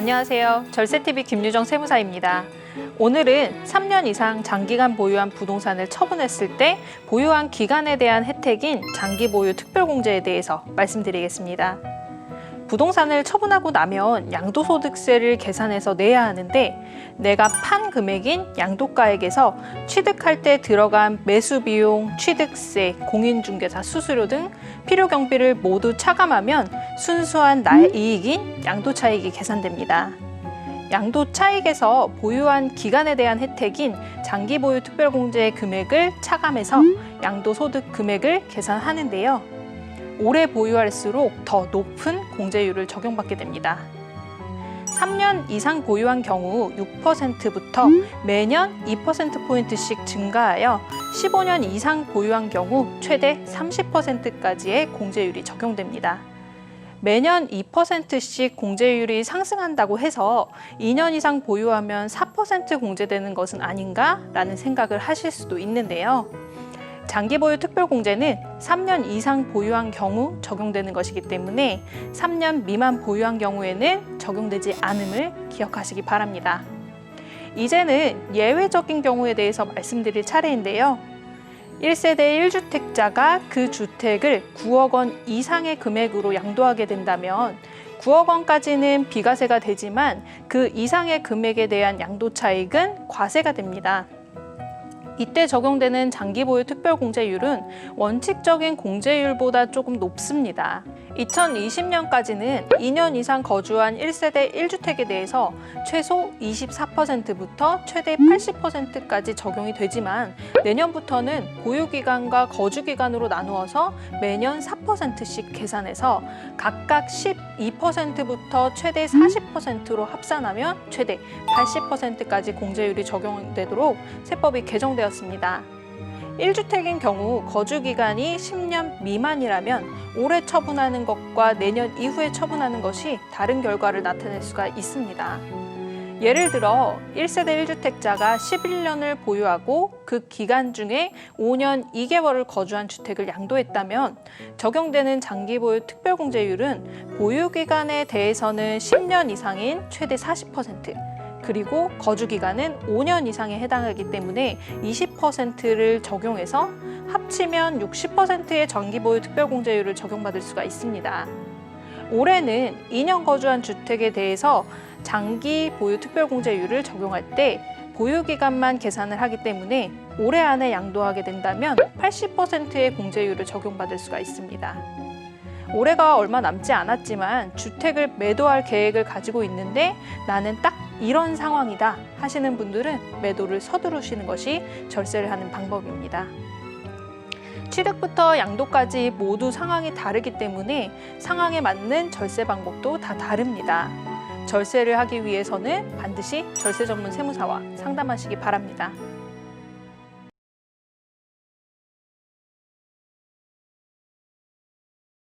안녕하세요. 절세TV 김유정 세무사입니다. 오늘은 3년 이상 장기간 보유한 부동산을 처분했을 때 보유한 기간에 대한 혜택인 장기보유 특별공제에 대해서 말씀드리겠습니다. 부동산을 처분하고 나면 양도소득세를 계산해서 내야 하는데 내가 판 금액인 양도가액에서 취득할 때 들어간 매수비용, 취득세, 공인중개사 수수료 등 필요 경비를 모두 차감하면 순수한 나의 이익인 양도차익이 계산됩니다. 양도차익에서 보유한 기간에 대한 혜택인 장기보유 특별공제의 금액을 차감해서 양도소득 금액을 계산하는데요. 오래 보유할수록 더 높은 공제율을 적용받게 됩니다. 3년 이상 보유한 경우 6%부터 매년 2%포인트씩 증가하여 15년 이상 보유한 경우 최대 30%까지의 공제율이 적용됩니다. 매년 2%씩 공제율이 상승한다고 해서 2년 이상 보유하면 4% 공제되는 것은 아닌가라는 생각을 하실 수도 있는데요. 장기보유 특별공제는 3년 이상 보유한 경우 적용되는 것이기 때문에 3년 미만 보유한 경우에는 적용되지 않음을 기억하시기 바랍니다. 이제는 예외적인 경우에 대해서 말씀드릴 차례인데요. 1세대 1주택자가 그 주택을 9억 원 이상의 금액으로 양도하게 된다면 9억 원까지는 비과세가 되지만 그 이상의 금액에 대한 양도차익은 과세가 됩니다. 이때 적용되는 장기보유 특별공제율은 원칙적인 공제율보다 조금 높습니다. 2020년까지는 2년 이상 거주한 1세대 1주택에 대해서 최소 24%부터 최대 80%까지 적용이 되지만 내년부터는 보유기간과 거주기간으로 나누어서 매년 4%씩 계산해서 각각 12%부터 최대 40%로 합산하면 최대 80%까지 공제율이 적용되도록 세법이 개정되었습니다. 1주택인 경우 거주기간이 10년 미만이라면 올해 처분하는 것과 내년 이후에 처분하는 것이 다른 결과를 나타낼 수가 있습니다. 예를 들어 1세대 1주택자가 11년을 보유하고 그 기간 중에 5년 2개월을 거주한 주택을 양도했다면 적용되는 장기보유 특별공제율은 보유기간에 대해서는 10년 이상인 최대 40%, 그리고 거주기간은 5년 이상에 해당하기 때문에 20%를 적용해서 합치면 60%의 장기보유 특별공제율을 적용받을 수가 있습니다. 올해는 2년 거주한 주택에 대해서 장기보유 특별공제율을 적용할 때 보유기간만 계산을 하기 때문에 올해 안에 양도하게 된다면 80%의 공제율을 적용받을 수가 있습니다. 올해가 얼마 남지 않았지만 주택을 매도할 계획을 가지고 있는데 나는 딱 이런 상황이다 하시는 분들은 매도를 서두르시는 것이 절세를 하는 방법입니다. 취득부터 양도까지 모두 상황이 다르기 때문에 상황에 맞는 절세 방법도 다 다릅니다. 절세를 하기 위해서는 반드시 절세 전문 세무사와 상담하시기 바랍니다.